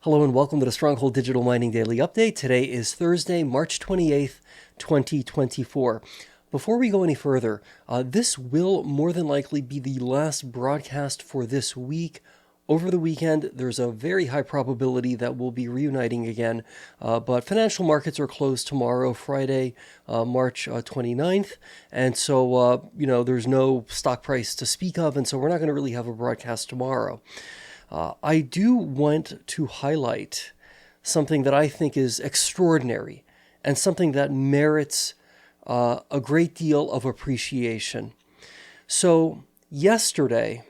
Hello and welcome to the Stronghold Digital Mining Daily Update. Today is Thursday, March 28th, 2024. Before we go any further, this will more than likely be the last broadcast for this week. Over the weekend, there's a very high probability that we'll be reuniting again, but financial markets are closed tomorrow, Friday, March 29th, and so, there's no stock price to speak of, and so we're not going to really have a broadcast tomorrow. I do want to highlight something that I think is extraordinary and something that merits a great deal of appreciation. So yesterday,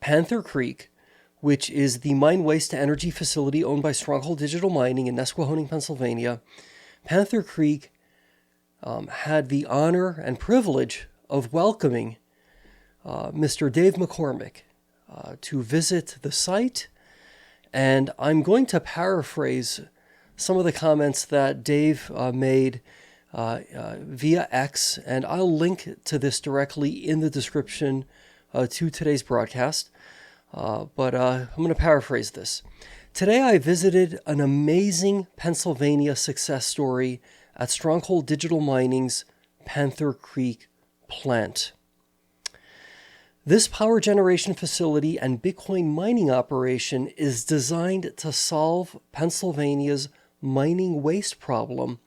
Panther Creek, which is the mine waste to energy facility owned by Stronghold Digital Mining in Nesquehoning, Pennsylvania, Panther Creek had the honor and privilege of welcoming Mr. Dave McCormick to visit the site. And I'm going to paraphrase some of the comments that Dave made via X, and I'll link to this directly in the description to today's broadcast. But I'm going to paraphrase this. Today I visited an amazing Pennsylvania success story at Stronghold Digital Mining's Panther Creek plant. This power generation facility and Bitcoin mining operation is designed to solve Pennsylvania's mining waste problem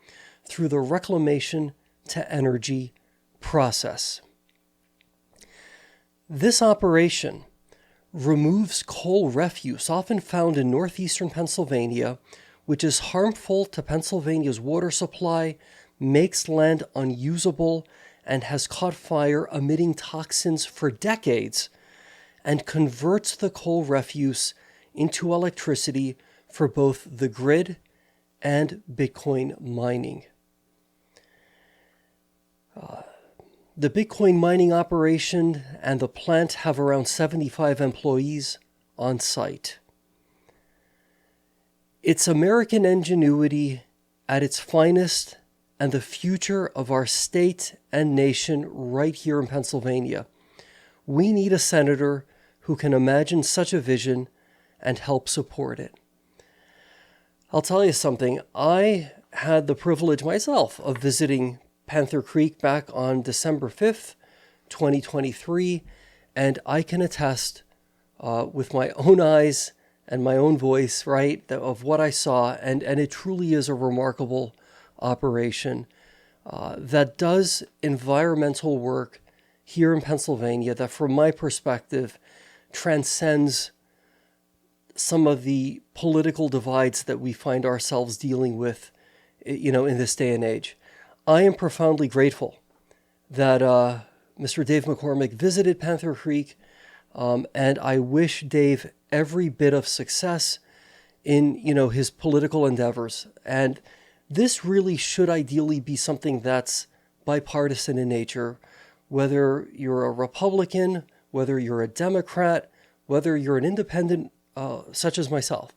through the reclamation to energy process. This operation removes coal refuse often found in northeastern Pennsylvania, which is harmful to Pennsylvania's water supply, makes land unusable, and has caught fire emitting toxins for decades, and converts the coal refuse into electricity for both the grid and Bitcoin mining. The Bitcoin mining operation and the plant have around 75 employees on site. It's American ingenuity at its finest and the future of our state and nation right here in Pennsylvania. We need a senator who can imagine such a vision and help support it. I'll tell you something. I had the privilege myself of visiting Panther Creek back on December 5th, 2023, and I can attest with my own eyes and my own voice, right, of what I saw, and it truly is a remarkable operation that does environmental work here in Pennsylvania that, from my perspective, transcends some of the political divides that we find ourselves dealing with, in this day and age. I am profoundly grateful that Mr. Dave McCormick visited Panther Creek, and I wish Dave every bit of success in, his political endeavors. And this really should ideally be something that's bipartisan in nature, whether you're a Republican, whether you're a Democrat, whether you're an independent, such as myself.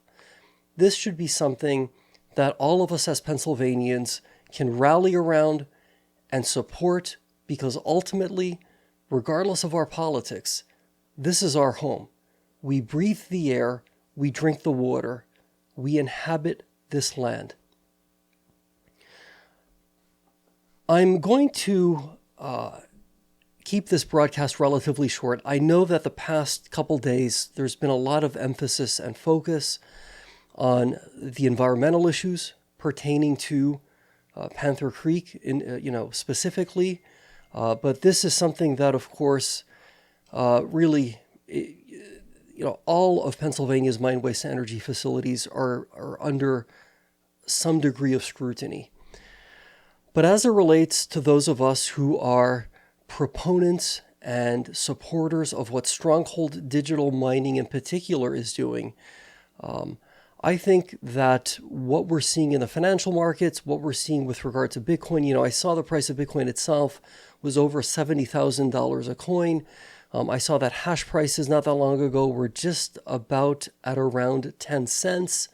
This should be something that all of us as Pennsylvanians can rally around and support, because ultimately, regardless of our politics, this is our home. We breathe the air, we drink the water, we inhabit this land. I'm going to keep this broadcast relatively short. I know that the past couple days, there's been a lot of emphasis and focus on the environmental issues pertaining to Panther Creek, specifically. But this is something that, of course, really, all of Pennsylvania's mine waste energy facilities are under some degree of scrutiny. But as it relates to those of us who are proponents and supporters of what Stronghold Digital Mining in particular is doing, I think that what we're seeing in the financial markets, what we're seeing with regard to Bitcoin, I saw the price of Bitcoin itself was over $70,000 a coin. I saw that hash prices not that long ago were just about at around 10 cents.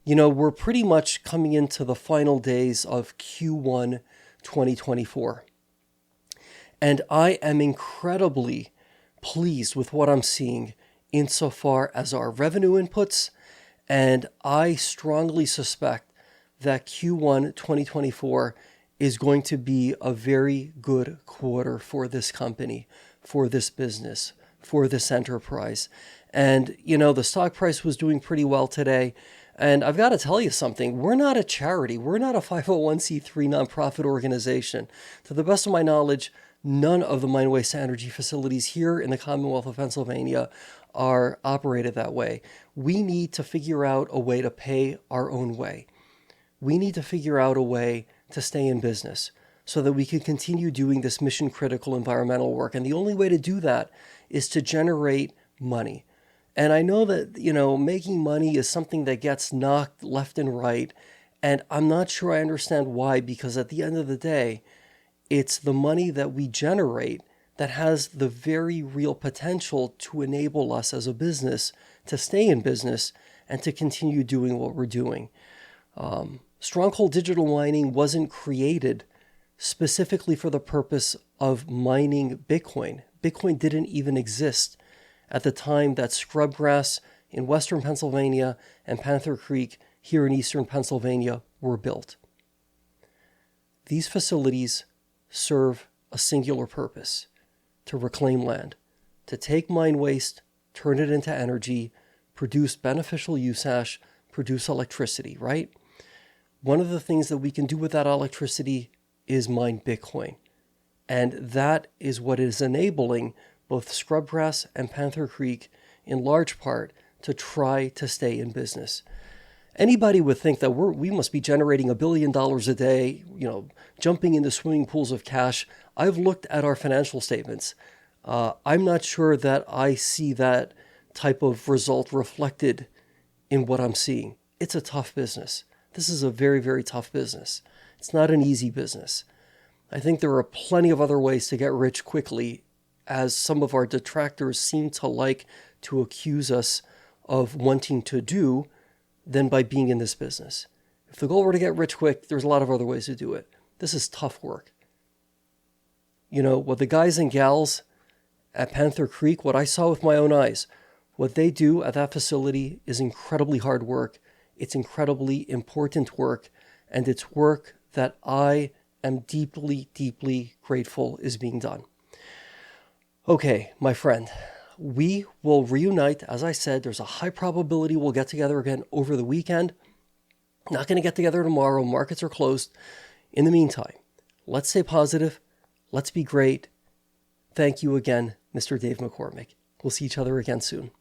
We're pretty much coming into the final days of Q1 2024. And I am incredibly pleased with what I'm seeing insofar as our revenue inputs And I strongly suspect that Q1 2024 is going to be a very good quarter for this company, for this business, for this enterprise. And, the stock price was doing pretty well today. And I've got to tell you something. We're not a charity. We're not a 501c3 nonprofit organization. To the best of my knowledge, none of the mine waste energy facilities here in the Commonwealth of Pennsylvania are operated that way. We need to figure out a way to pay our own way. We need to figure out a way to stay in business so that we can continue doing this mission critical environmental work. And the only way to do that is to generate money. And I know that, making money is something that gets knocked left and right. And I'm not sure I understand why, because at the end of the day, it's the money that we generate that has the very real potential to enable us as a business to stay in business and to continue doing what we're doing. Stronghold Digital Mining wasn't created specifically for the purpose of mining Bitcoin. Bitcoin didn't even exist at the time that Scrubgrass in western Pennsylvania and Panther Creek here in eastern Pennsylvania were built. These facilities serve a singular purpose: to reclaim land, to take mine waste, turn it into energy, produce beneficial use ash, produce electricity, right? One of the things that we can do with that electricity is mine Bitcoin. And that is what is enabling both Scrubgrass and Panther Creek in large part to try to stay in business. Anybody would think that we must be generating $1 billion a day, jumping into swimming pools of cash. I've looked at our financial statements. I'm not sure that I see that type of result reflected in what I'm seeing. It's a tough business. This is a very, very tough business. It's not an easy business. I think there are plenty of other ways to get rich quickly, as some of our detractors seem to like to accuse us of wanting to do, than by being in this business. If the goal were to get rich quick, there's a lot of other ways to do it. This is tough work. What the guys and gals at Panther Creek, what I saw with my own eyes, what they do at that facility is incredibly hard work. It's incredibly important work, and it's work that I am deeply, deeply grateful is being done. Okay, my friend, we will reunite. As I said, there's a high probability we'll get together again over the weekend. Not going to get together tomorrow. Markets are closed. In the meantime, let's stay positive. Let's be great. Thank you again, Mr. Dave McCormick. We'll see each other again soon.